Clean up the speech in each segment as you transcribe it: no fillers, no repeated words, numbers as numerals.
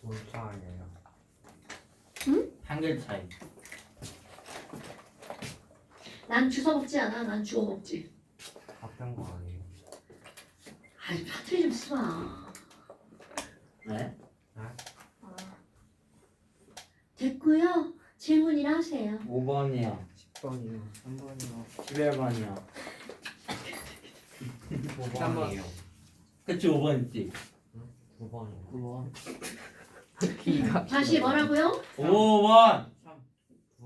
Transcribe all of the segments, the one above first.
뭘 차이예요? 한글 차이. 난 주워 먹지 않아. 난 주워 먹지. 같은 거 아니에요? 아이 사투리 좀 쓰마. 네? 됐고요. 질문이나 하세요. 5번이요. 10번이요. 3번이요. 11번이요. 5번이에요. 그치 5번 있지. 9번이요. 9번. 다시 뭐라고요? 5번.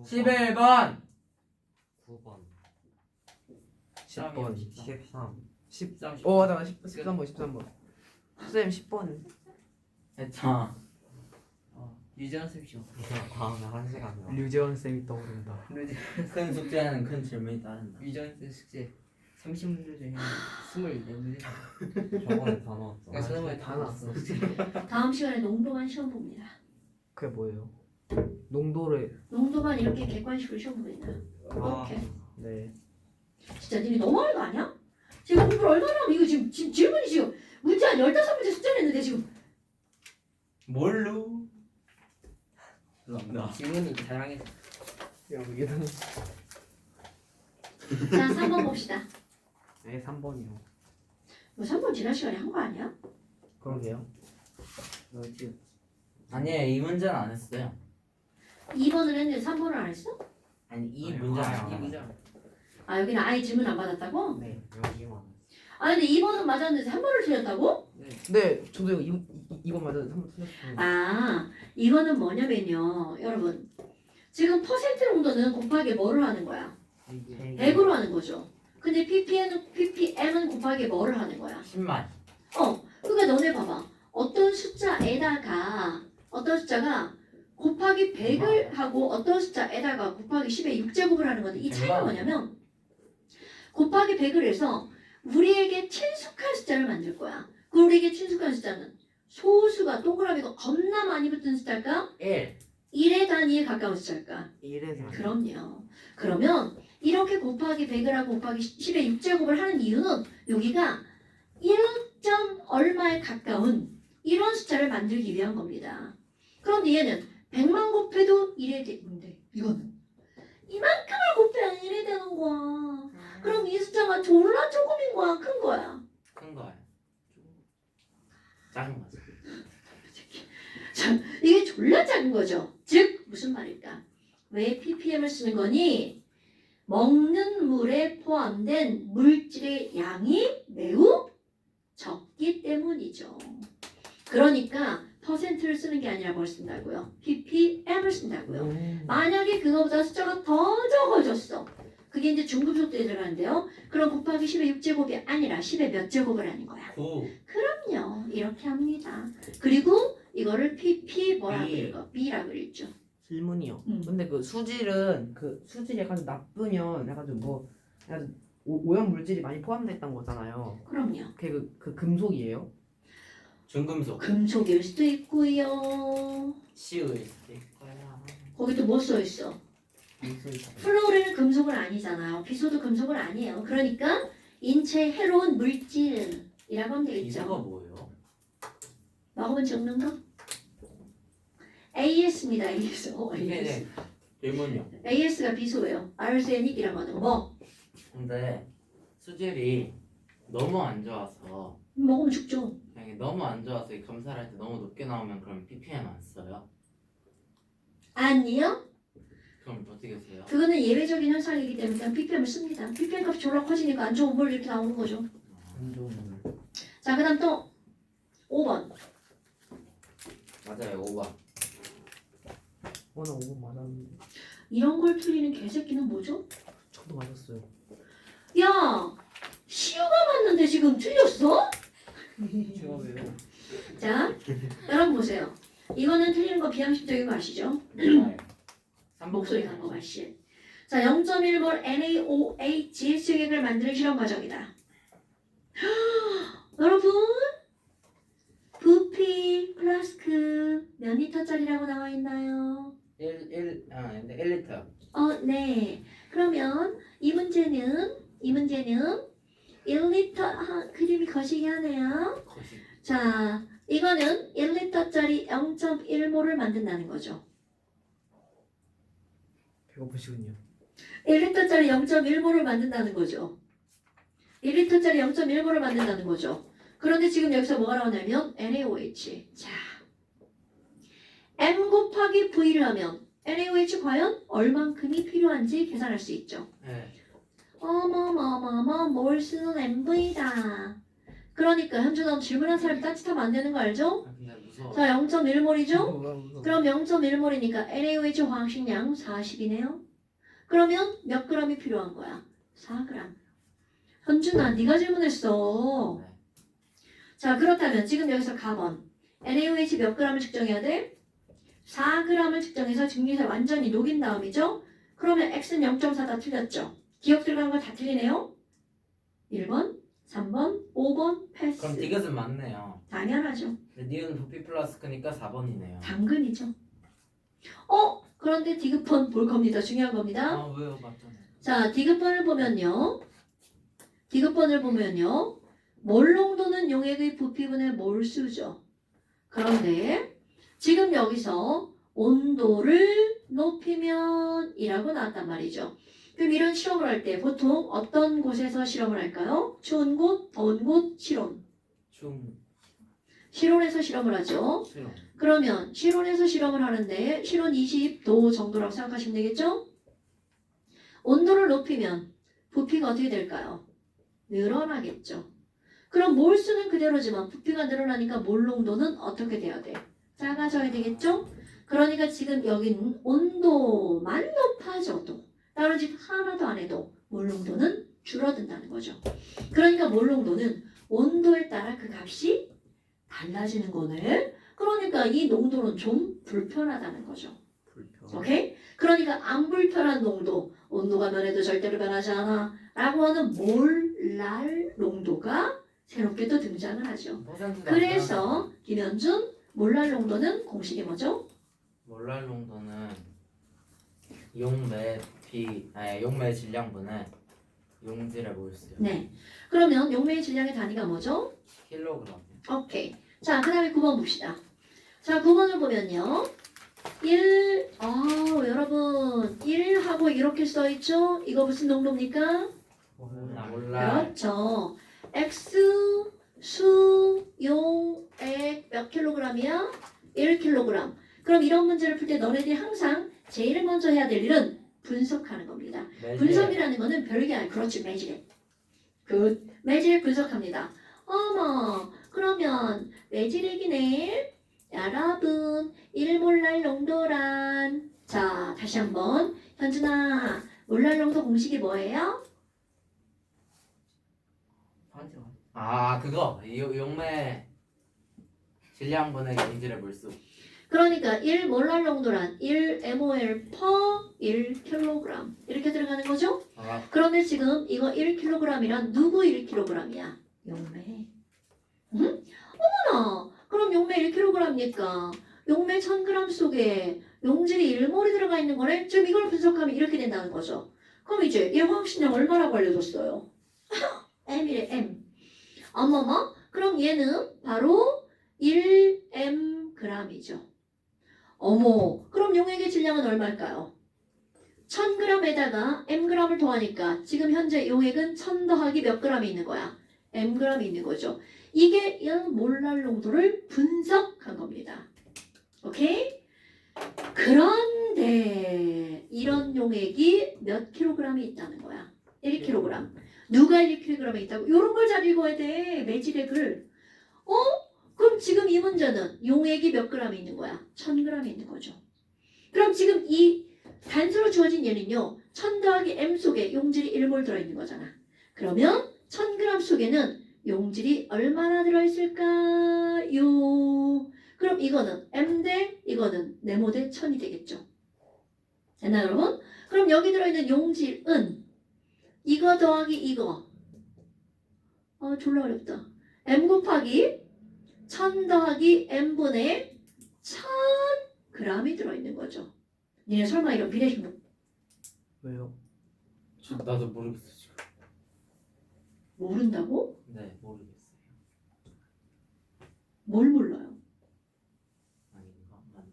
11번. 9번. 10번. 13. 13. 어 맞아 13번 13번. 선생님 10번. 했잖아. 유재원 쌤이죠. 다음에 1시간이요. 류재원 쌤이 떠오른다. 큰 숙제는 큰 질문이 따른다. 유재원 쌤 숙제 30문제 중에 24문제. 저번에 다 넣었죠. 그러니까 저번에 다 나왔어. 다음 시간에 농도만 시험 봅니다. 그게 뭐예요? 농도를. 농도만 이렇게 객관식으로 시험 봅니다. 아, 이렇게. 네. 진짜 니네 너무하는 거 아니야? 제가 공부를 얼마나 하면 이거 지금 질문이 지금 문제 한 15문제 숙제냈는데 지금 뭘로? 죄송합니다. 질문이 다양해서. 여기는. 자 3번 봅시다. 네 3번이요. 뭐 3번 지난 시간에 한 거 아니야? 그러게요. 어디? 아니에요. 이 문제는 안 했어요. 2번을 했는데 3번을 안 했어? 아니 이 아니, 문제는 아니, 안 아니. 했어요. 아 여기는 아예 질문 안 받았다고? 네. 여기만. 아 근데 2번은 맞았는데 3번을 틀렸다고? 네. 네. 저도 이거 맞아 3번 틀렸어요. 아 이거는 뭐냐면요 여러분 지금 퍼센트 농도는 곱하기 뭐를 하는 거야? 100으로 하는 거죠. 근데 ppm은 곱하기 뭐를 하는 거야? 10만. 그러니까 너네 봐봐. 어떤 숫자에다가 어떤 숫자가 곱하기 100을 하고 어떤 숫자에다가 곱하기 10의 6제곱을 하는 건데 이 차이가 뭐냐면 곱하기 100을 해서 우리에게 친숙한 숫자를 만들 거야. 그 우리에게 친숙한 숫자는 소수가 동그라미가 겁나 많이 붙은 숫자일까? 1. 1의 단위에 가까운 숫자일까? 1에서. 그럼요. 그러면 이렇게 곱하기 100을 하고 곱하기 10의 6제곱을 하는 이유는 여기가 1점 얼마에 가까운 이런 숫자를 만들기 위한 겁니다. 그런데 얘는 100만 곱해도 1에 되는데 이거는 이만큼을 곱해야 1에 되는 거야. 그럼 이 숫자가 졸라 조금인 거야? 큰 거야? 큰 거예요. 작은 거죠. 자, 이게 졸라 작은 거죠. 즉 무슨 말일까? 왜 ppm을 쓰는 거니? 먹는 물에 포함된 물질의 양이 매우 적기 때문이죠. 그러니까 퍼센트를 쓰는 게 아니라 뭘 쓴다고요? ppm을 쓴다고요. 만약에 그거보다 숫자가 더 적어졌어. 그게 이제 중급속도에 들어가는데요. 그럼 곱하기 10의 6제곱이 아니라 10의 몇 제곱을 하는 거야? 9. 그럼요. 이렇게 합니다. 그리고 이거를 pp 뭐라고 B. 읽어? b라고 읽죠. 질문이요. 음. 근데 그 수질은 그 수질이 약간 나쁘면 약간 좀 뭐 약간 오염 물질이 많이 포함됐다는 거잖아요. 그럼요. 그게 그 금속이에요? 중금속. 금속일 수도 있고요. 시의 거야. 거기 또 뭐 써 있어? 플로리는 금속은 아니잖아요. 비소도 금속은 아니에요. 그러니까 인체에 해로운 물질이라고 하면 이거가 되겠죠. 뭐예요? 먹으면 죽는 거? AS입니다. AS. 네네. 질문이요. AS가 비소예요. 아르세닉이라고 하는 거. 뭐? 근데 수질이 너무 안 좋아서 먹으면 죽죠. 만약에 너무 안 좋아서 이 검사를 할 때 너무 높게 나오면 그럼 ppm 안 써요? 아니요. 그럼 어떻게 써요? 그거는 예외적인 현상이기 때문에 그냥 ppm을 씁니다. ppm 값이 졸라 커지니까 안 좋은 물 이렇게 나오는 거죠. 안 좋은 물. 자, 그 다음 또 5번. 맞아요. 5번. 오늘 5분 맞았는데. 이런 걸 틀리는 개새끼는 뭐죠? 저도 맞았어요. 야! 시우가 맞는데 지금 틀렸어? 제가 왜요? 자, 여러분 보세요. 이거는 틀리는 거 비함식적인 거 아시죠? 네. 목소리 간거 말씨. 자, 0.1몰 NaOH 수액을 만드는 실험 과정이다. 여러분, 부피 플라스크 몇 리터짜리라고 나와 있나요? 1리터. 네. 그러면 이 문제는 1리터 그림이 거시기 하네요. 거시. 자, 이거는 1리터짜리 0.1몰을 만든다는 거죠. 배고프시군요. 1리터짜리 0.1몰을 만든다는 거죠. 1리터짜리 0.1몰을 만든다는 거죠. 그런데 지금 여기서 뭐가 나오냐면 NaOH. 자, M 곱하기 V를 하면 NaOH 과연 얼만큼이 필요한지 계산할 수 있죠. 네. 어머머머머 몰수는 MV다. 그러니까 현준아 질문한 사람이 따뜻하면 안 되는 거 알죠? 아, 근데 무서워. 자 0.1몰이죠? 무서워. 그럼 0.1몰이니까 NaOH 화학식량 40이네요. 그러면 몇 g이 필요한 거야? 4g. 현준아 네가 질문했어. 네. 자 그렇다면 지금 여기서 가번 NaOH 몇 g을 측정해야 돼? 4g을 측정해서 증류세 완전히 녹인 다음이죠? 그러면 X는 0.4 다 틀렸죠? 기억 들어간 거 다 틀리네요? 1번, 3번, 5번, 패스. 그럼 디귿은 맞네요. 당연하죠. 니은 부피 플러스 크니까 4번이네요. 당근이죠. 그런데 디귿번 볼 겁니다. 중요한 겁니다. 아 왜요? 맞잖아요. 자, 디귿번을 보면요. 몰 농도는 용액의 부피분의 몰수죠. 그런데 지금 여기서 온도를 높이면 이라고 나왔단 말이죠. 그럼 이런 실험을 할 때 보통 어떤 곳에서 실험을 할까요? 추운 곳, 더운 곳, 실온. 실온에서 실험을 하죠. 실험. 그러면 실온에서 실험을 하는데 실온 20도 정도라고 생각하시면 되겠죠? 온도를 높이면 부피가 어떻게 될까요? 늘어나겠죠. 그럼 몰수는 그대로지만 부피가 늘어나니까 몰 농도는 어떻게 돼야 돼? 작아져야 되겠죠? 그러니까 지금 여기는 온도만 높아져도 다른 짓 하나도 안 해도 몰 농도는 줄어든다는 거죠. 그러니까 몰 농도는 온도에 따라 그 값이 달라지는 거네. 그러니까 이 농도는 좀 불편하다는 거죠. 불편. 오케이? 그러니까 안 불편한 농도, 온도가 변해도 절대로 변하지 않아 라고 하는 몰랄 농도가 새롭게 또 등장을 하죠. 그래서 김현준 몰랄 농도는 공식이 뭐죠? 몰랄 농도는 용매 질량분의 용질의 몰수요. 네. 그러면 용매의 질량의 단위가 뭐죠? 킬로그램. 오케이. 자, 그 다음에 9번 봅시다. 자, 9번을 보면요. 1, 여러분 1하고 이렇게 써있죠? 이거 무슨 농도입니까? 몰랄. 그렇죠. X, 수, 용, 액 몇 킬로그램이야? 1kg. 그럼 이런 문제를 풀 때 너네들이 항상 제일 먼저 해야 될 일은 분석하는 겁니다. 분석이라는 거는 별게 아니에요. 그렇지, 매질액. 매질액 분석합니다. 어머, 그러면 매질액이네. 여러분, 1몰랄 농도란. 자, 다시 한번. 현준아, 몰랄 농도 공식이 뭐예요? 아 그거 용매 질량분의 용질의 몰수. 그러니까 1몰랄 농도란 1mol per 1kg 이렇게 들어가는 거죠? 아 그런데 지금 이거 1kg이란 누구 1kg이야? 용매. 응? 어머나! 그럼 용매 1kg니까 용매 1000g 속에 용질이 1몰이 들어가 있는 거네? 지금 이걸 분석하면 이렇게 된다는 거죠. 그럼 이제 얘 화학식량 얼마라고 알려줬어요? M이래 M. 어머머? 그럼 얘는 바로 1mg이죠. 어머, 그럼 용액의 질량은 얼마일까요? 1000g에다가 mg을 더하니까 지금 현재 용액은 1000 더하기 몇 g이 있는 거야? mg이 있는 거죠. 이게 1몰랄 농도를 분석한 겁니다. 오케이? 그런데 이런 용액이 몇 킬로그램이 있다는 거야? 1kg. 누가 1kg에 있다고? 이런 걸 잘 읽어야 돼. 매질액을. 그럼 지금 이 문제는 용액이 몇 g이 있는 거야? 1000g이 있는 거죠. 그럼 지금 이 단수로 주어진 얘는요. 1000 더하기 m 속에 용질이 1몰 들어있는 거잖아. 그러면 1000g 속에는 용질이 얼마나 들어있을까요? 그럼 이거는 m 대 이거는 네모 대 1000이 되겠죠. 됐나요 여러분? 그럼 여기 들어있는 용질은 이거 더하기 이거. 졸라 어렵다. m 곱하기 1000 더하기 m분의 1000g이 들어있는 거죠. 니네 설마 이런 비례식목 왜요? 나도 모르겠어 지금. 모른다고? 네 모르겠어요. 뭘 몰라요? 아닌가? 맞나?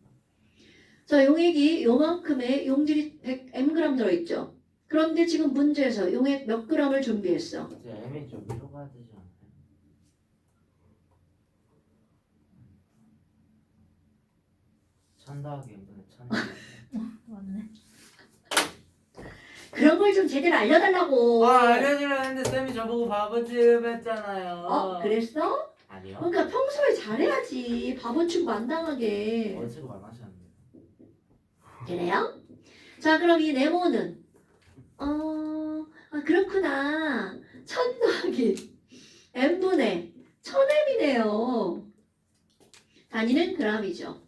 자, 용액이 요만큼의 용질이 100mg 들어있죠. 그런데 지금 문제에서 용액 몇 g을 준비했어? 이제 M이 좀 위로 가야 되지 않나요? 천 더하기 M분의 천. 맞네. 그런 걸 좀 제대로 알려달라고. 알려주려 했는데 쌤이 저보고 바보 취급했잖아요. 그랬어? 아니요. 그러니까 평소에 잘해야지. 바보 취급 안 당하게. 어제 취급 안 하셨는데. 그래요? 자, 그럼 이 네모는 그렇구나. 1000 더하기 n분의 1000m이네요. 단위는 g이죠.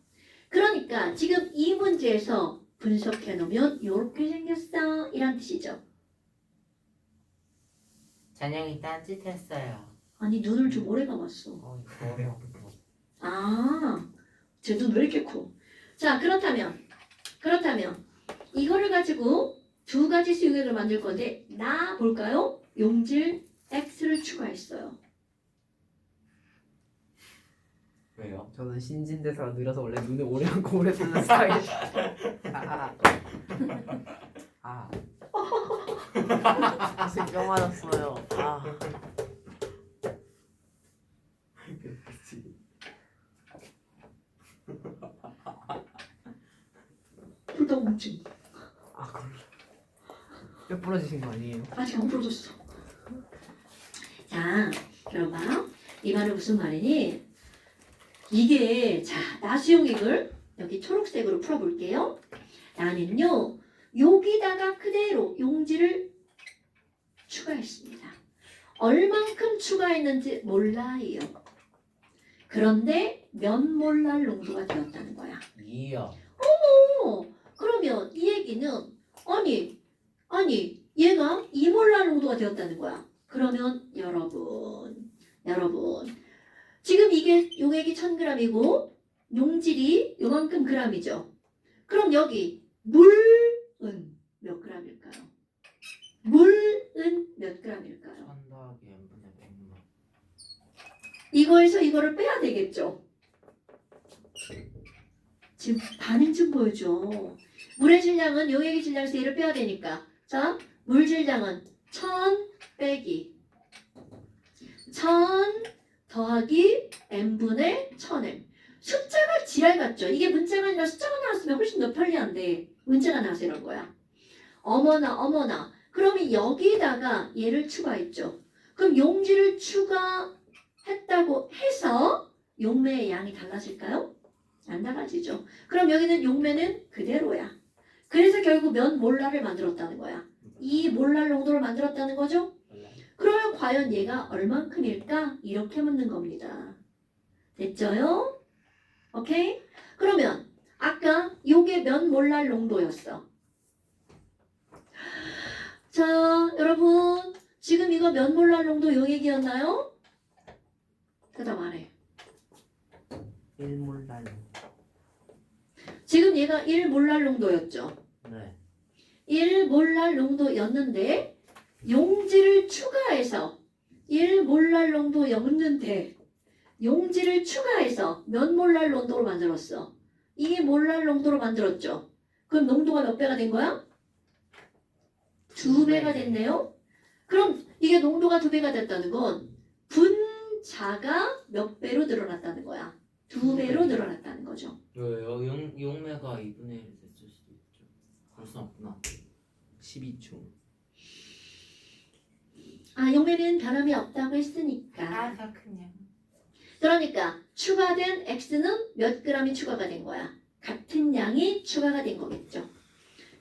그러니까 지금 이 문제에서 분석해 놓으면 이렇게 생겼어. 이란 뜻이죠. 찬영이 딴짓했어요. 아니 눈을 좀 오래 감았어. 이거 어려워. 제 눈 왜 이렇게 커? 자, 그렇다면 이거를 가지고 두 가지 수용액을 만들 건데 나 볼까요? 용질 X를 추가했어요. 왜요? 저는 신진대사가 느려서 원래 눈을 오래 감고 오래 뜨는 스타일. 뿅 맞았어요. 불닭뭉증. 뼈 부러지신 거 아니에요? 아직 안 풀어졌어. 자, 들어봐. 이 말은 무슨 말이니? 이게 자, 나수용액을 여기 초록색으로 풀어볼게요. 나는요, 여기다가 그대로 용지를 추가했습니다. 얼만큼 추가했는지 몰라요. 그런데 몇 몰랄 농도가 되었다는 거야. 이요. 그러면 이 얘기는 아니 얘가 2몰랄 농도가 되었다는 거야. 그러면 여러분 지금 이게 용액이 1000g이고 용질이 요만큼 g이죠. 그럼 여기 물은 몇 g일까요? 물은 몇 g일까요? 천 더하기 M분의 100만. 이거에서 이거를 빼야 되겠죠. 지금 반응 좀 보여줘. 물의 질량은 용액의 질량에서 얘를 빼야 되니까. 자, 물 질량은 1000 빼기 1000 더하기 n분의 1000m. 숫자가 지랄 같죠? 이게 문자가 아니라 숫자가 나왔으면 훨씬 더 편리한데 문자가 나와서 이런 거야. 어머나. 그러면 여기다가 얘를 추가했죠. 그럼 용질을 추가했다고 해서 용매의 양이 달라질까요? 안 달라지죠. 그럼 여기는 용매는 그대로야. 그래서 결국 몇 몰랄을 만들었다는 거야. 2몰랄 농도를 만들었다는 거죠. 그러면 과연 얘가 얼만큼일까? 이렇게 묻는 겁니다. 됐죠요? 오케이? 그러면 아까 요게 몇 몰랄 농도였어? 자, 여러분 지금 이거 몇 몰랄 농도 용액이었나요? 대답 안 해. 1몰랄. 지금 얘가 1몰랄 농도였죠. 네. 1몰랄 농도였는데 용질을 추가해서 1몰랄 농도였는데 용질을 추가해서 몇 몰랄 농도로 만들었어? 2몰랄 농도로 만들었죠. 그럼 농도가 몇 배가 된 거야? 2배가 됐네요. 그럼 이게 농도가 2배가 됐다는 건 분자가 몇 배로 늘어났다는 거야? 2배로 늘어났다는 거죠. 왜요? 용매가 2분의 1 됐을 수도 있죠. 그럴 수 없구나. 12초. 용매는 변함이 없다고 했으니까. 그렇군요. 그러니까 추가된 x는 몇 g이 추가가 된 거야? 같은 양이 추가가 된 거겠죠.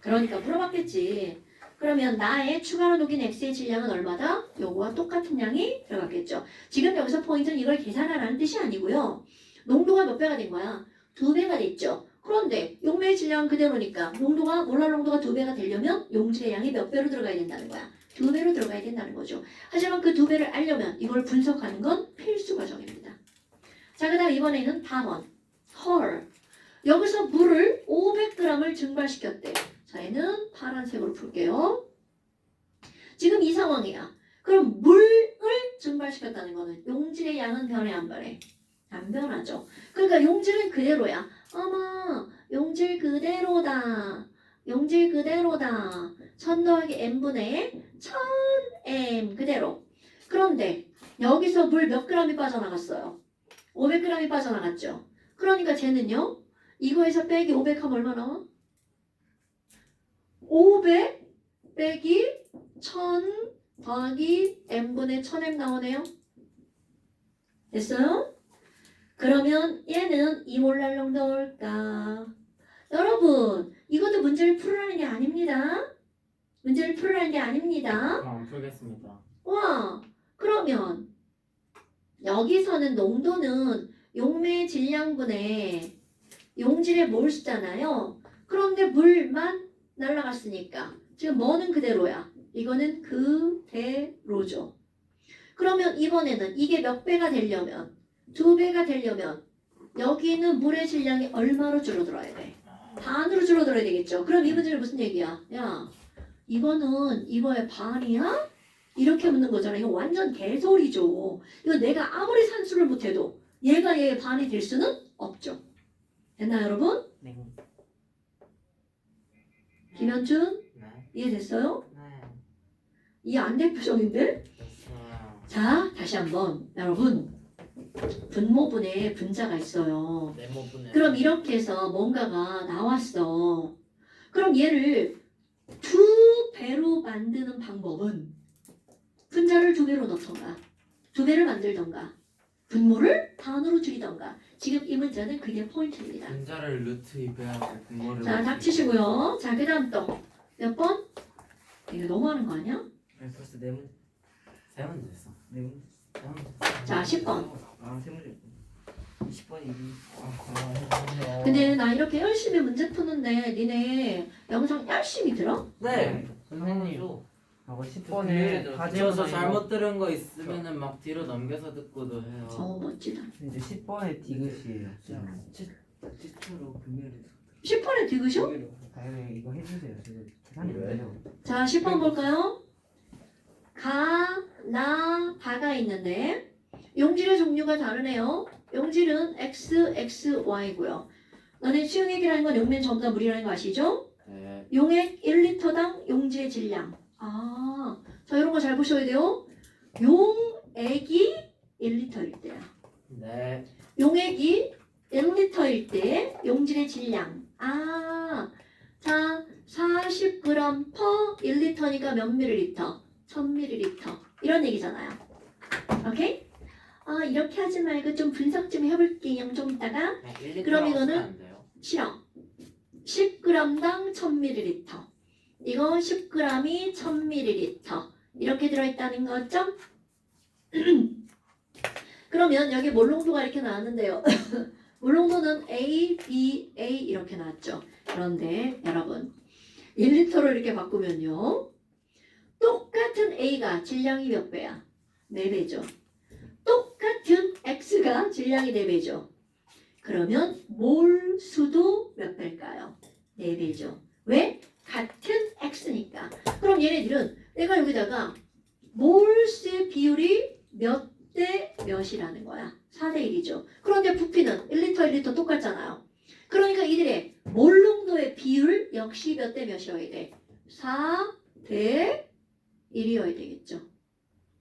그러니까 물어봤겠지. 그러면 나의 추가로 녹인 x의 질량은 얼마다? 요거와 똑같은 양이 들어갔겠죠. 지금 여기서 포인트는 이걸 계산하라는 뜻이 아니고요. 농도가 몇 배가 된 거야? 2배가 됐죠. 그런데 용매의 질량은 그대로니까 몰랄 농도가 2배가 되려면 용질의 양이 몇 배로 들어가야 된다는 거야? 2배로 들어가야 된다는 거죠. 하지만 그 2배를 알려면 이걸 분석하는 건 필수 과정입니다. 자, 그 다음 이번에는 다원 헐. 여기서 물을 500g을 증발시켰대. 자, 얘는 파란색으로 풀게요. 지금 이 상황이야. 그럼 물을 증발시켰다는 거는 용질의 양은 변해 안 변해? 안 변하죠. 그러니까 용질은 그대로야. 어머, 용질 그대로다. 용질 그대로다. 1000 더하기 n분의 1000m 그대로. 그런데 여기서 물 몇 g이 빠져나갔어요? 500g이 빠져나갔죠. 그러니까 쟤는요. 이거에서 빼기 500 하면 얼마 나와? 500 빼기 1000 더하기 n분의 1000m 나오네요. 됐어요? 그러면 얘는 2몰랄 정도일까? 여러분, 이것도 문제를 풀으라는 게 아닙니다. 문제를 풀으라는 게 아닙니다. 그럼 풀겠습니다. 와, 그러면 여기서는 농도는 용매의 질량분의 용질의 몰수잖아요. 그런데 물만 날아갔으니까 지금 뭐는 그대로야. 이거는 그대로죠. 그러면 이번에는 이게 몇 배가 되려면 2배가 되려면 여기는 물의 질량이 얼마로 줄어들어야 돼? 반으로 줄어들어야 되겠죠. 그럼 이 문제는 무슨 얘기야? 야, 이거는 이거의 반이야? 이렇게 묻는 거잖아. 이거 완전 개소리죠. 이거 내가 아무리 산수를 못해도 얘가 얘의 반이 될 수는 없죠. 됐나요, 여러분? 네. 김현준 네. 이해됐어요? 네. 이해 안 될 표정인데? 됐어요. 자, 다시 한번 여러분 분모분에 분자가 있어요. 네모분의. 그럼 이렇게 해서 뭔가가 나왔어. 그럼 얘를 2배로 만드는 방법은 분자를 2배로 넣던가 2배를 만들던가 분모를 반으로 줄이던가. 지금 이 문제는 그게 포인트입니다. 분자를 루트 2배하고 분모를. 자, 닥치시고요. 자, 그 다음 또 몇 번? 이거 너무 하는 거 아니야? 벌써 네 문. 세 문제 했어. 네 문제. 세 문제. 자, 10번. 아세 문제. 20번이. 근데 나 이렇게 열심히 문제 푸는데 니네 영상 열심히 들어? 네. 선생님. 줘. 하고 그 10번에 과제 지어서 영상 잘못 들은 거 있으면은 막 뒤로 넘겨서 듣고도 해요. 멋지다. 이제 10번에 디귿이에요. 지초로 금요일에. 10번에 디귿이요? 다음에 이거 해주세요. 지금 계산이 안 돼요. 자, 10번 볼까요? 가, 나, 다가 있는데 용질의 종류가 다르네요. 용질은 X, X, Y고요. 너네 수용액이라는 건 용면 전부 다 물이라는 거 아시죠? 네. 용액 1리터당 용지의 질량. 아, 자 이런 거 잘 보셔야 돼요. 용액이 1리터일 때야. 네. 용액이 1리터일 때 용질의 질량. 아, 자 40g per 1리터니까 몇 밀리리터? 1000ml. 이런 얘기잖아요. 오케이? 아, 이렇게 하지 말고 좀 분석 좀 해볼게요. 좀 이따가. 그럼 이거는 안 돼요. 싫어. 10g당 1000ml. 이거 10g이 1000ml. 이렇게 들어있다는 거죠? 그러면 여기 몰농도가 이렇게 나왔는데요. 몰농도는 A, B, A 이렇게 나왔죠. 그런데 여러분 1리터로 이렇게 바꾸면요. 똑같은 A가 질량이 몇 배야? 4배죠. 똑같은 X가 질량이 4배죠. 그러면 몰수도 몇 배일까요? 4배죠. 왜? 같은 X니까. 그럼 얘네들은 내가 여기다가 몰수의 비율이 몇 대 몇이라는 거야. 4대 1이죠. 그런데 부피는 1리터 1리터 똑같잖아요. 그러니까 이들의 몰농도의 비율 역시 몇 대 몇이어야 돼? 4대 1이어야 되겠죠.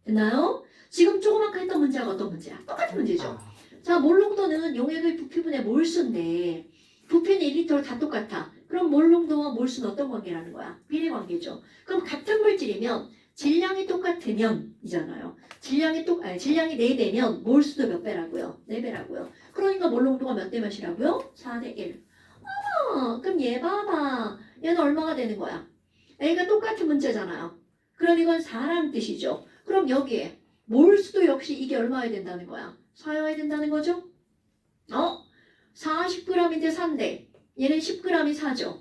됐나요? 지금 조그맣게 했던 문제가 어떤 문제야? 똑같은 문제죠. 자, 몰농도는 용액의 부피분의 몰수인데 부피는 1리터로 다 똑같아. 그럼 몰농도와 몰수는 어떤 관계라는 거야? 비례 관계죠. 그럼 같은 물질이면 질량이 똑같으면 이잖아요. 질량이 4배면 몰수도 몇 배라고요? 4배라고요. 그러니까 몰농도가 몇 대 몇이라고요? 4대 1. 그럼 얘 봐봐. 얘는 얼마가 되는 거야? A가 똑같은 문제잖아요. 그럼 이건 4라는 뜻이죠. 그럼 여기에 몰수도 역시 이게 얼마여야 된다는 거야? 4여야 된다는 거죠? 40g인데 4인데 얘는 10g이 4죠.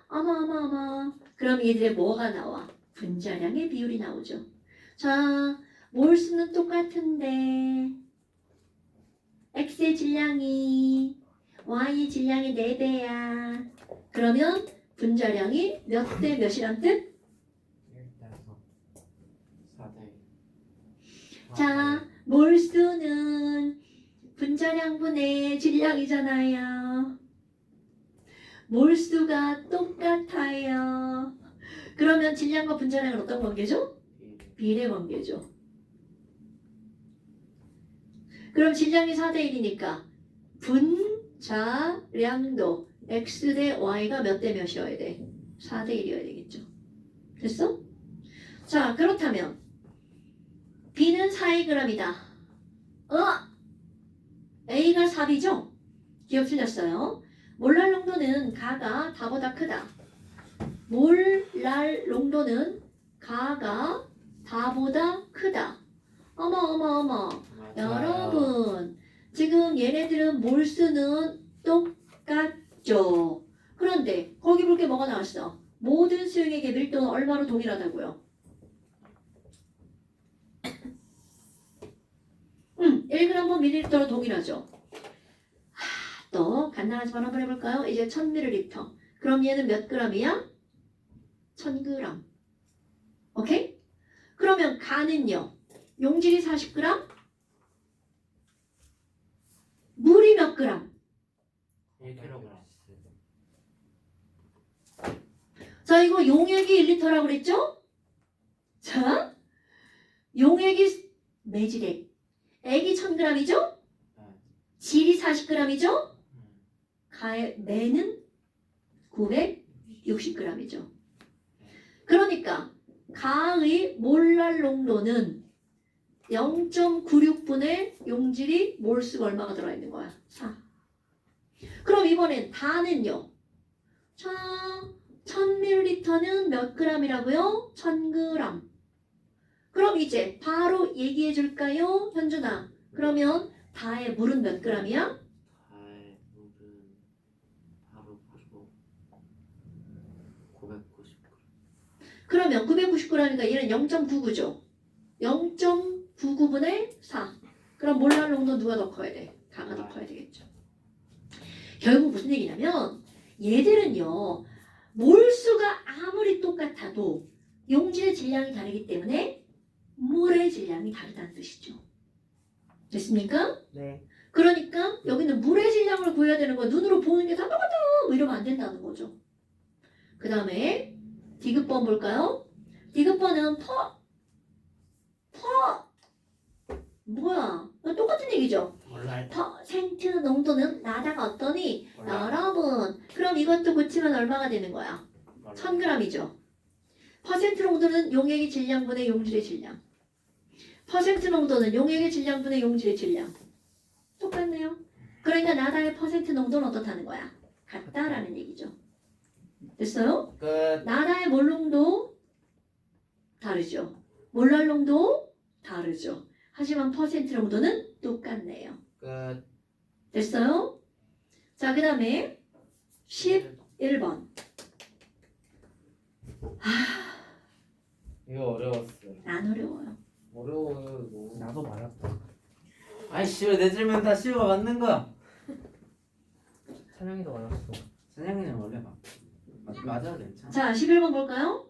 아마 그럼 얘들의 뭐가 나와? 분자량의 비율이 나오죠. 자, 몰수는 똑같은데 X의 질량이 Y의 질량이 4배야. 그러면 분자량이 몇 대 몇이란 뜻? 4대. 자, 몰수는 분자량분의 질량이잖아요. 몰수가 똑같아요. 그러면 질량과 분자량은 어떤 관계죠? 비례 관계죠. 그럼 질량이 4대 1이니까 분자량도 x 대 y가 몇 대 몇이어야 돼? 4대 1이어야 되겠죠. 됐어? 자, 그렇다면 B는 4g이다. A가 4B죠? 기억 틀렸어요. 몰랄 농도는 가가 다보다 크다. 몰랄 농도는 가가 다보다 크다. 어머. 여러분, 지금 얘네들은 몰수는 똑같죠. 그런데 거기 볼 게 뭐가 나왔어? 모든 수용액의 밀도는 얼마로 동일하다고요? 1g/ml로 동일하죠. 또 간단하지만 한번 해볼까요? 이제 1000ml. 그럼 얘는 몇 g이야? 1000g. 오케이? 그러면 가는요? 용질이 40g? 물이 몇 g? 1kg. 자, 이거 용액이 1리터라고 그랬죠? 자, 용액이 매질액. 액이 1000g이죠? 질이 40g이죠? 가의 매는 960g이죠. 그러니까 가의 몰랄 농도는 0.96분의 용질이 몰수가 얼마가 들어있는 거야? 4. 그럼 이번엔 다는요? 자, 1000ml는 몇 g이라고요? 1000g. 그럼 이제 바로 얘기해 줄까요? 현준아. 그러면 다의 물은 몇 g이야? 다의 물은 바로 990g. 그러면 990g이니까 얘는 0.99죠. 0.99분의 4. 그럼 몰랄 농도 누가 더 커야 돼? 가가 더 커야 되겠죠. 결국 무슨 얘기냐면 얘들은요. 몰수가 아무리 똑같아도 용질의 질량이 다르기 때문에 물의 질량이 다르다는 뜻이죠. 됐습니까? 네. 그러니까 여기는 물의 질량을 구해야 되는 거야. 눈으로 보는 게 다 똑같아. 뭐 이러면 안 된다는 거죠. 그 다음에 디귿번 볼까요? 디귿번은 뭐야? 똑같은 얘기죠. 몰랄. 퍼센트 농도는 나다가 어떠니? 여러분, 그럼 이것도 붙이면 얼마가 되는 거야? 1000g이죠. 퍼센트 농도는 용액의 질량분의 용질의 질량. 퍼센트 농도는 용액의 질량분의 용질의 질량. 똑같네요. 그러니까 나다의 퍼센트 농도는 어떻다는 거야? 같다라는 얘기죠. 됐어요? 끝. 나다의 몰농도 다르죠. 몰랄 농도 다르죠. 하지만 퍼센트 농도는 똑같네요. 끝. 됐어요? 자, 그 다음에 11번. 이거 어려웠어. 안 어려워요. 어려워요 이거. 나도 말았다. 아이씨 왜 내 질문 다 시우가 맞는 거야? 찬영이도 말았어. 선생님 원래 맞아도 괜찮아. 자, 11번 볼까요?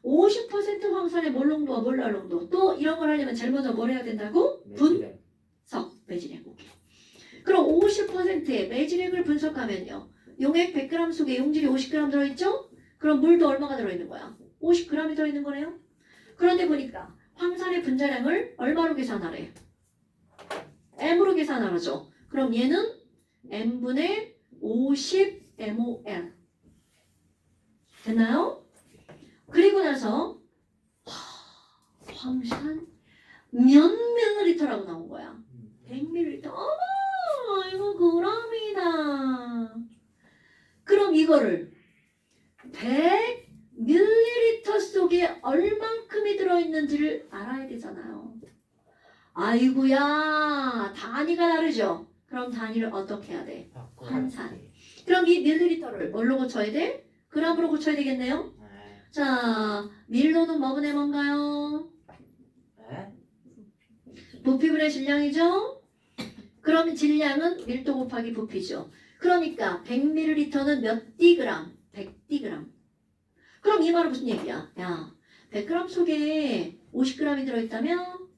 50% 황산의 몰농도와 몰랄 농도. 또 이런 걸 하려면 제일 먼저 뭘 해야 된다고? 매질액. 분석. 매질액. 오케이. 그럼 50%의 매질액을 분석하면요. 용액 100g 속에 용질이 50g 들어있죠? 그럼 물도 얼마가 들어있는 거야? 50g이 들어있는 거네요. 그런데 보니까 황산의 분자량을 얼마로 계산하래? m으로 계산하죠. 그럼 얘는 m분의 50 mol. 됐나요? 그리고 나서 황산 몇 ml라고 나온 거야. 100ml. 어머, 이거 그람이다. 그럼 이거를 100ml 속에 얼만큼이 들어있는지를 알아야 되잖아요. 아이고야, 단위가 다르죠? 그럼 단위를 어떻게 해야 돼? 환산. 그럼 이 밀리리터를 뭘로 고쳐야 돼? 그람으로 고쳐야 되겠네요? 네. 자, 밀도는 뭐분의 뭔가요? 네? 부피분의 질량이죠? 그럼 질량은 밀도 곱하기 부피죠. 그러니까 100ml는 몇 디그람? 100디그람. 그럼 이 말은 무슨 얘기야? 야, 100g 속에 50g이 들어있다면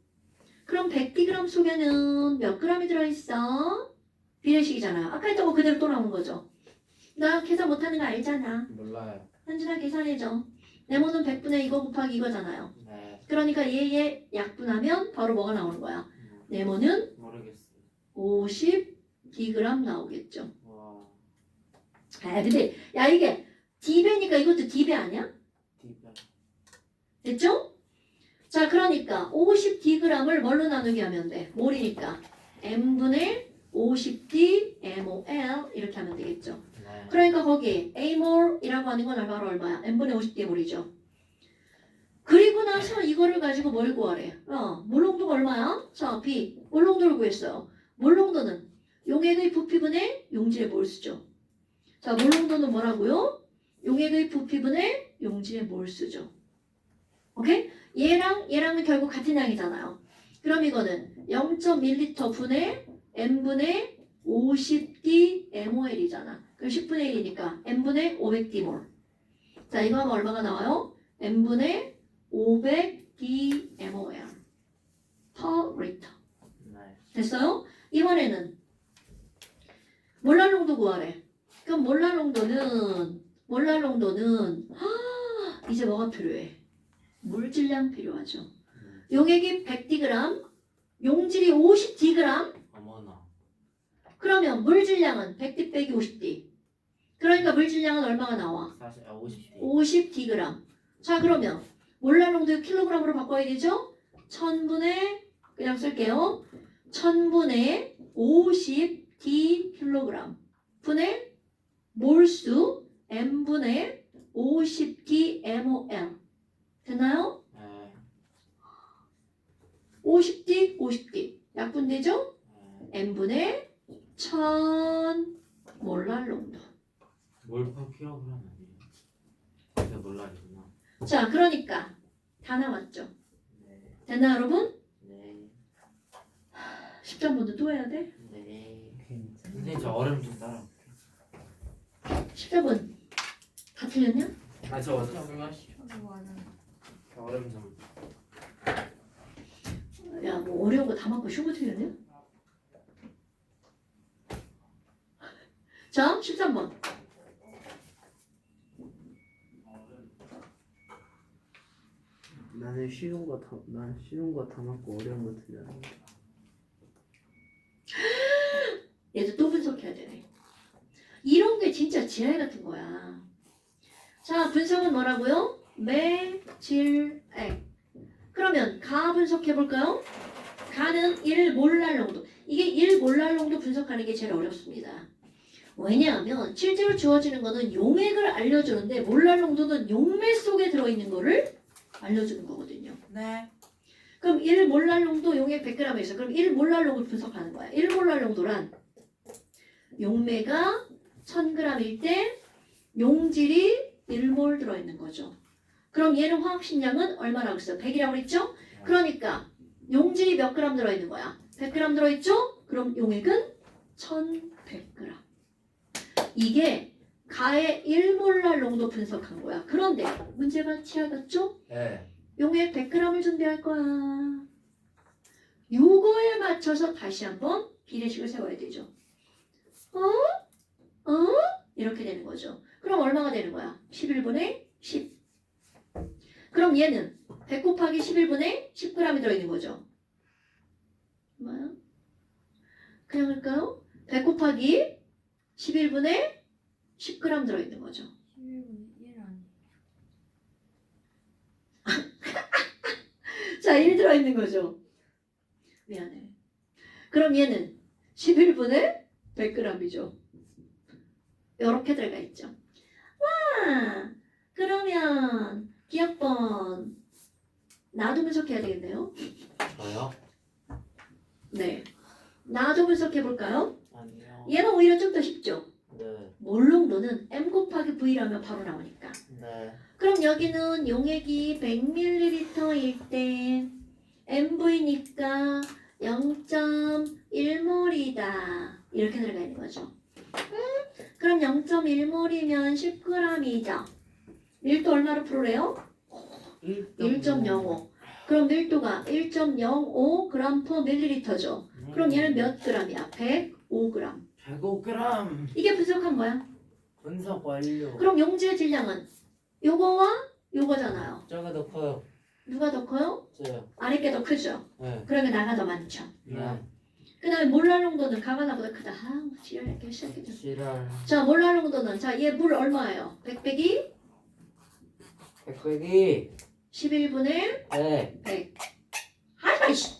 그럼 100g 속에는 몇 g이 들어있어? 비례식이잖아요. 아까 했던 거 그대로 또 나온 거죠. 나 계산 못하는 거 알잖아. 몰라요. 현진아 계산해줘. 네모는 100분의 이거 곱하기 이거잖아요. 네. 그러니까 얘 약분하면 바로 뭐가 나오는 거야? 네모는 모르겠어요. 50dg 나오겠죠. 와. 아 근데 야 이게 d배니까 이것도 d배 아니야? 디바. 됐죠? 자 그러니까 50dg을 뭘로 나누게 하면 돼? 몰이니까 m분의 50d mol 이렇게 하면 되겠죠. 네. 그러니까 거기 amol이라고 하는 건 바로 얼마야? m분의 50d 몰이죠. 그리고 나서 이거를 가지고 뭘 구하래? 몰농도가 얼마야? 자 B 몰농도를 구했어요. 몰농도는 용액의 부피분의 용질의 몰수죠. 자 몰농도는 뭐라고요? 용액의 부피분의 용질의 몰수죠. 오케이? 얘랑은 결국 같은 양이잖아요. 그럼 이거는 0.1L 분의 M분의 50D MOL이잖아. 그럼 10분의 1이니까 M분의 500D 몰. 자 이거 하면 얼마가 나와요? M분의 500D MOL per liter. 네. 됐어요? 이번에는 몰랄 농도 구하래. 그럼 몰랄 농도는 이제 뭐가 필요해? 물질량 필요하죠. 용액이 100dg, 용질이 50dg. 어머나. 그러면 물질량은 100d 빼기 50d. 그러니까 물질량은 얼마가 나와? 50D. 50dg. 자 그러면 몰랄 농도 킬로그램으로 바꿔야 되죠? 1000분의 그냥 쓸게요. 1000분의 50d 킬로그램 분의 몰수 m분의 50d mol 됐나요? 네. 50d 50d 약분되죠? 네. m분의 1000 몰랄 농도. 몰퍼 킬로그램 아니에요? 근데 몰라요. 자 그러니까 다 나왔죠? 네. 됐나 여러분? 네. 10점분도 또 해야 돼? 네. 괜찮아. 선생님 저 얼음 좀 따라. 10점분 다 틀렸냐? 아저 어떻게 하시죠? 저도 많아요. 저 얼음 좀. 야 뭐 어려운 거 다 맞고 쉬운 거 틀렸냐? 자 13번 나는 쉬운 거 다 맞고 어려운 거 틀렸는데. 얘도 또 분석해야 되네. 이런 게 진짜 지랄 같은 거야. 자, 분석은 뭐라고요? 매질액. 그러면 가 분석해 볼까요? 가는 1몰랄 농도. 이게 1몰랄 농도 분석하는 게 제일 어렵습니다. 왜냐하면 실제로 주어지는 거는 용액을 알려주는데 몰랄 농도는 용매 속에 들어있는 거를 알려주는 거거든요. 네. 그럼 1몰랄 농도 용액 100g에 있어. 그럼 1몰랄 농도 분석하는 거야. 1몰랄 농도란 용매가 1000g일 때 용질이 1몰 들어있는 거죠. 그럼 얘는 화학식량은 얼마라고 했어요? 100이라고 했죠? 그러니까 용질이 몇 g 들어있는 거야? 100g 들어있죠? 그럼 용액은 1100g. 이게 가의 1몰랄 농도 분석한 거야. 그런데 문제가 치아 같죠? 네. 용액 100g을 준비할 거야. 요거에 맞춰서 다시 한번 비례식을 세워야 되죠. 이렇게 되는 거죠. 그럼 얼마가 되는 거야? 11분의 10. 그럼 얘는 100 곱하기 11분의 10g이 들어있는 거죠. 얼마야? 그냥 할까요? 100 곱하기 11분의 10g 들어있는 거죠. 11분의 1 아니에요. 자, 1 들어있는 거죠. 미안해. 그럼 얘는 11분의 100g이죠. 이렇게 들어가 있죠. 와, 그러면 기억번 나도 분석해야 되겠네요. 저요? 네, 나도 분석해 볼까요? 아니요. 얘는 오히려 좀 더 쉽죠. 네. 몰농도는 m 곱하기 v라면 바로 나오니까. 네. 그럼 여기는 용액이 100ml일 때 mv니까 0.1몰이다. 이렇게 들어가 있는 거죠. 그럼 0.1몰이면 10g이죠. 밀도 얼마로 풀어래요? 1.05. 그럼 밀도가 1.05g/ml죠. 그럼 얘는 몇 g이야? 105g. 105g. 이게 분석한 거야. 분석 완료. 그럼 용지의 질량은 요거와 요거잖아요. 저가 더 커요. 누가 더 커요? 저요. 아래 게 더 크죠. 네. 그러면 나가 더 많죠. 네. 그 다음에 몰랄 농도는 가가 나보다 크다. 아, 지랄하게 시작했죠. 지랄. 자, 몰랄 농도는 자, 얘 물 얼마예요? 100 빼기 백백이. 11분의 네. 100. 아이씨. 자,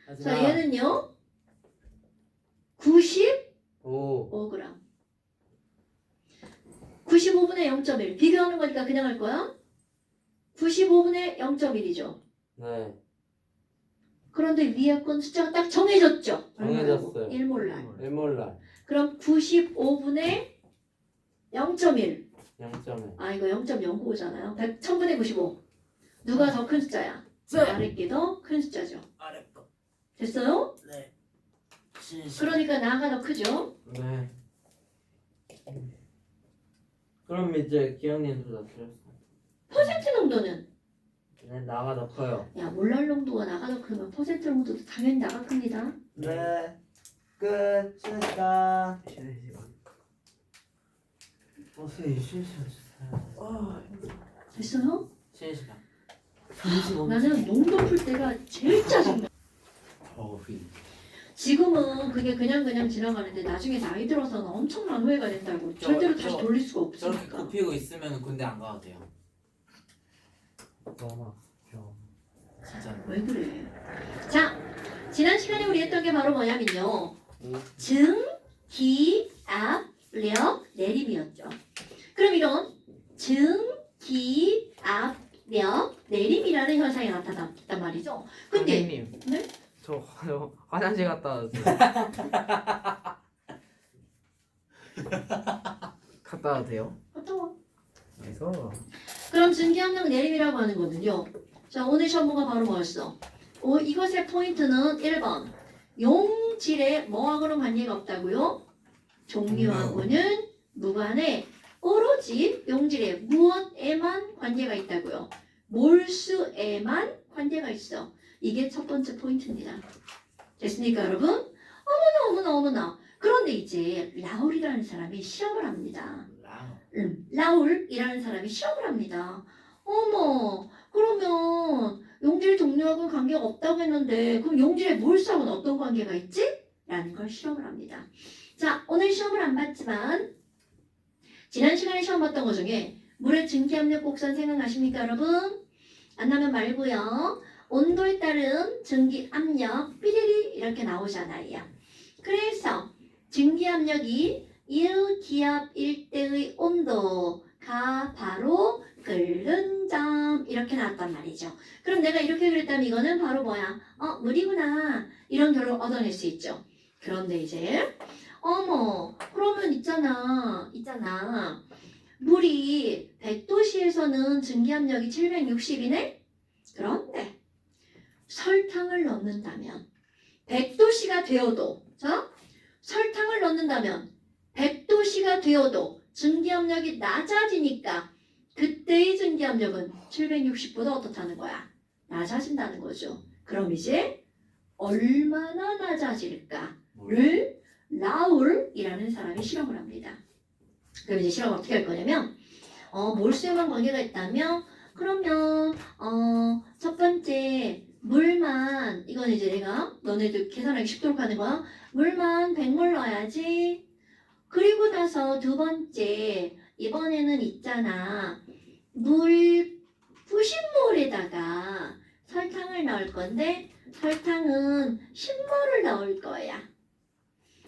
하지만 얘는요. 95g. 오. 95분의 0.1. 비교하는 거니까 그냥 할 거야. 95분의 0.1이죠. 네. 그런데 위에 건 숫자가 딱 정해졌죠. 정해졌어요. 1몰랄. 일몰랄. 그럼 95분의 0.1. 0.1. 아, 이거 0.09잖아요. 1000분의 95. 누가 더 큰 숫자야? 아래 게 더 큰 숫자죠. 아래 거. 됐어요? 네. 그러니까 나가 더 크죠? 네. 그럼 이제 기억님도 다 틀렸어. 퍼센트 농도는? 네, 나가 더 커요. 야, 몰랄 농도가 나가 더 크면 퍼센트 농도도 당연히 나가 큽니다. 네. 끝. 쉬는 시간. 쉬는 시간. 선생님 쉬는 시간 주세요. 됐어요? 쉬는 시간. 나는 농도 풀 때가 제일 짜증나. 어휘. 지금은 그게 그냥 지나가는데 나중에 나이 들어서는 엄청난 후회가 된다고. 절대로 다시 돌릴 수가 저렇게 없으니까. 굽히고 있으면 군대 안 가도 돼요. 너무 좀. 진짜. 왜 그래? 자, 지난 시간에 우리 했던 게 바로 뭐냐면요. 증, 기, 압, 력, 내림이었죠. 그럼 이런 증, 기, 압, 력, 내림이라는 현상이 나타났단 말이죠. 근데 선생님. 네? 저 화장실 갔다 왔어요. 갔다 와도 돼요? 갔다 와. 그래서 그럼 증기압력 내림이라고 하는 거는요. 자, 오늘 시험문가 바로 뭐였어? 이것의 포인트는 1번. 용질에 뭐하고는 관계가 없다고요? 종류하고는 무관해. 오로지 용질에 무엇에만 관계가 있다고요? 몰수에만 관계가 있어. 이게 첫 번째 포인트입니다. 됐습니까, 여러분? 어머나. 그런데 이제 라울이라는 사람이 시험을 합니다. 라울이라는 사람이 시험을 합니다. 어머, 그러면 용질 종류하고는 관계가 없다고 했는데 그럼 용질의 몰수하고는 어떤 관계가 있지? 라는 걸 실험을 합니다. 자, 오늘 시험을 안 봤지만 지난 시간에 시험 봤던 것 중에 물의 증기압력 곡선 생각나십니까, 여러분? 안 나면 말고요. 온도에 따른 증기압력 삐리리 이렇게 나오잖아요. 그래서 증기압력이 1기압일 때의 온도가 바로 끓는 점 이렇게 나왔단 말이죠. 그럼 내가 이렇게 그랬다면 이거는 바로 뭐야? 물이구나. 이런 결론을 얻어낼 수 있죠. 그런데 이제 어머, 그러면 있잖아. 물이 100도씨에서는 증기압력이 760이네? 그런데 설탕을 넣는다면 100도씨가 되어도 자, 설탕을 넣는다면 100도씨가 되어도 증기압력이 낮아지니까 그때의 증기압력은 760보다 어떻다는 거야? 낮아진다는 거죠. 그럼 이제 얼마나 낮아질까를 라울이라는 사람이 실험을 합니다. 그럼 이제 실험 어떻게 할 거냐면 몰수에만 관계가 있다면 그러면 첫 번째 물만 이건 이제 내가 너네들 계산하기 쉽도록 하는 거야. 물만 100몰 넣어야지. 그리고 나서 두 번째 이번에는 있잖아. 물 90몰에다가 설탕을 넣을 건데 설탕은 10몰을 넣을 거야.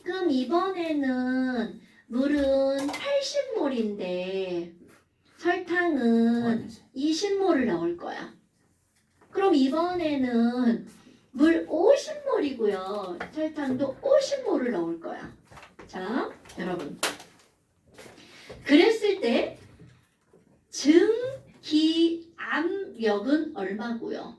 그럼 이번에는 물은 80몰인데 설탕은 20몰을 넣을 거야. 그럼 이번에는 물 50몰이고요. 설탕도 50몰을 넣을 거야. 자, 여러분. 그랬을 때 증기압력은 얼마고요?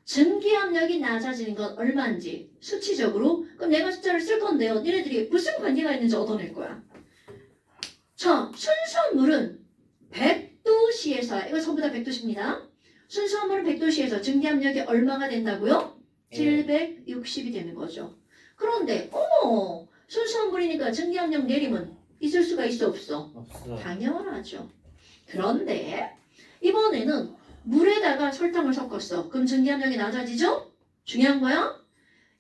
증기압력이 낮아지는 건 얼마인지 수치적으로 그럼 내가 숫자를 쓸 건데요. 니네들이 무슨 관계가 있는지 얻어낼 거야. 자, 순수한 물은 100도씨에서 이거 전부 다 100도씨입니다. 순수한 물은 100도씨에서 증기압력이 얼마가 된다고요? 예. 760이 되는 거죠. 그런데 어머 순수한 물이니까 증기압력 내림은 있을 수가 있어 없어? 없어요. 당연하죠. 그런데 이번에는 물에다가 설탕을 섞었어. 그럼 증기압력이 낮아지죠? 중요한 거야.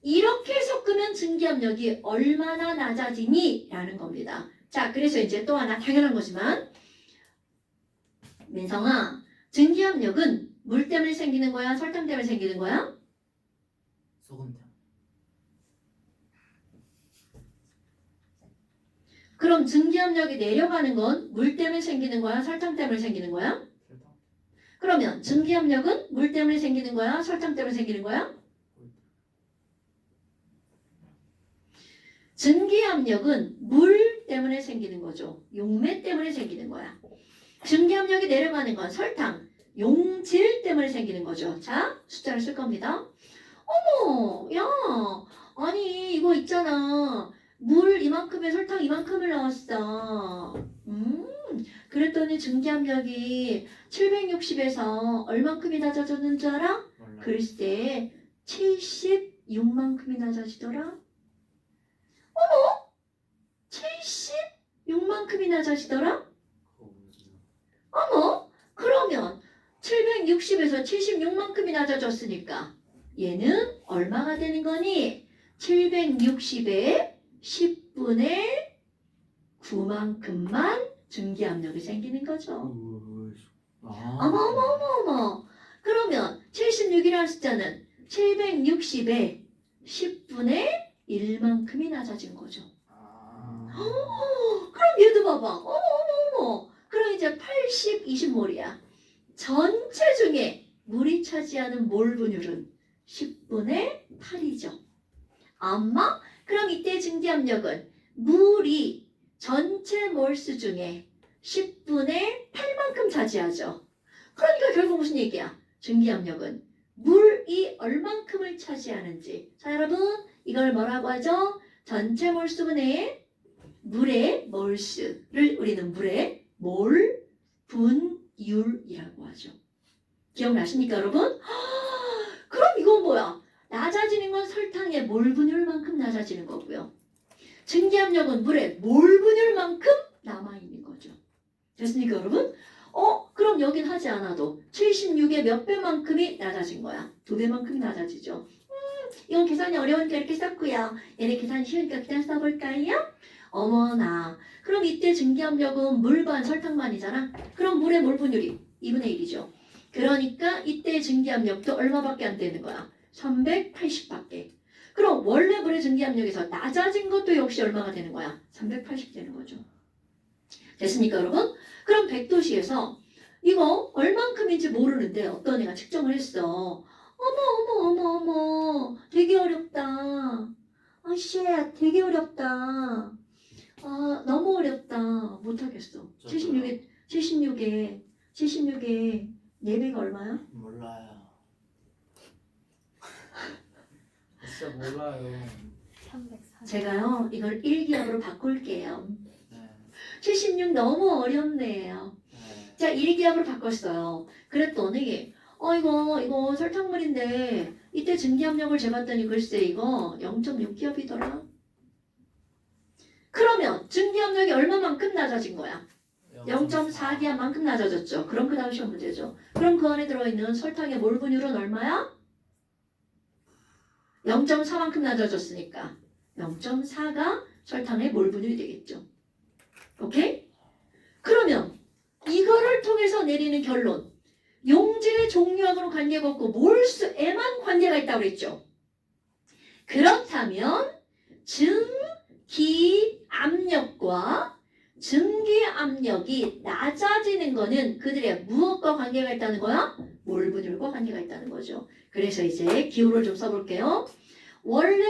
이렇게 섞으면 증기압력이 얼마나 낮아지니? 라는 겁니다. 자, 그래서 이제 또 하나 당연한 거지만 민성아, 증기압력은 물 때문에 생기는 거야? 설탕 때문에 생기는 거야? 소금 때문에. 그럼 증기압력이 내려가는 건 물 때문에 생기는 거야? 설탕 때문에 생기는 거야? 설탕. 그러면 증기압력은 물 때문에 생기는 거야? 설탕 때문에 생기는 거야? 증기압력은 물 때문에 생기는 거죠. 용매 때문에 생기는 거야. 증기압력이 내려가는 건 설탕, 용질 때문에 생기는 거죠. 자, 숫자를 쓸 겁니다. 어머, 야, 아니 이거 있잖아. 물 이만큼에 설탕 이만큼을 넣었어. 그랬더니 증기압력이 760에서 얼만큼이 낮아졌는 줄 알아? 몰라. 글쎄 76만큼이 낮아지더라. 76만큼이 낮아지더라? 그거 무슨- 어머, 그러면 760에서 76만큼이 낮아졌으니까 얘는 얼마가 되는 거니? 760에 10분의 9만큼만 증기압력이 생기는 거죠. 아. 어머. 그러면 76이라는 숫자는 760에 10분의 1만큼이 낮아진 거죠. 아. 그럼 얘도 봐봐. 어머. 그럼 이제 80, 20몰이야. 전체 중에 물이 차지하는 몰 분율은 10분의 8이죠. 엄마? 그럼 이때 증기압력은 물이 전체 몰수 중에 10분의 8만큼 차지하죠. 그러니까 결국 무슨 얘기야? 증기압력은 물이 얼만큼을 차지하는지. 자, 여러분 이걸 뭐라고 하죠? 전체 몰수분의 물의 몰수를 우리는 물의 몰 분율이라고 하죠. 기억나십니까, 여러분? 그럼 이건 뭐야? 낮아지는 건 설탕의 몰 분율만큼 낮아지는 거고요. 증기압력은 물의 몰 분율만큼 남아있는 거죠. 됐습니까, 여러분? 그럼 여긴 하지 않아도 76의 몇 배만큼이 낮아진 거야. 2배만큼이 낮아지죠. 이건 계산이 어려우니까 이렇게 썼고요. 얘네 계산이 쉬우니까 그냥 써볼까요? 어머나. 그럼 이때 증기압력은 물 반 설탕반이잖아. 그럼 물의 몰 분율이 2분의 1이죠. 그러니까 이때 증기압력도 얼마밖에 안 되는 거야? 380밖에. 그럼 원래 물의 증기압력에서 낮아진 것도 역시 얼마가 되는 거야? 380 되는 거죠. 됐습니까, 여러분? 그럼 100도씨에서 이거 얼만큼인지 모르는데 어떤 애가 측정을 했어. 어머. 되게 어렵다. 되게 어렵다. 너무 어렵다. 못하겠어. 76에 4배가 얼마야? 몰라요. 진짜 몰라요. 340. 제가요, 이걸 1기압으로 바꿀게요. 네. 76 너무 어렵네요. 네. 자, 1기압으로 바꿨어요. 그랬더니, 이거 설탕물인데, 이때 증기압력을 재봤더니 글쎄 이거 0.6기압이더라. 그러면 증기압력이 얼마만큼 낮아진 거야? 0.4기압만큼 낮아졌죠. 그럼 그 다음 시험 문제죠. 그럼 그 안에 들어있는 설탕의 몰 분율은 얼마야? 0.4만큼 낮아졌으니까 0.4가 설탕의 몰 분율이 되겠죠. 오케이? 그러면 이거를 통해서 내리는 결론. 용질의 종류하고는 관계가 없고 몰수에만 관계가 있다고 그랬죠. 그렇다면 증기압력과 증기압력이 낮아지는 거는 그들의 무엇과 관계가 있다는 거야? 몰 분율과 관계가 있다는 거죠. 그래서 이제 기호를 좀 써볼게요. 원래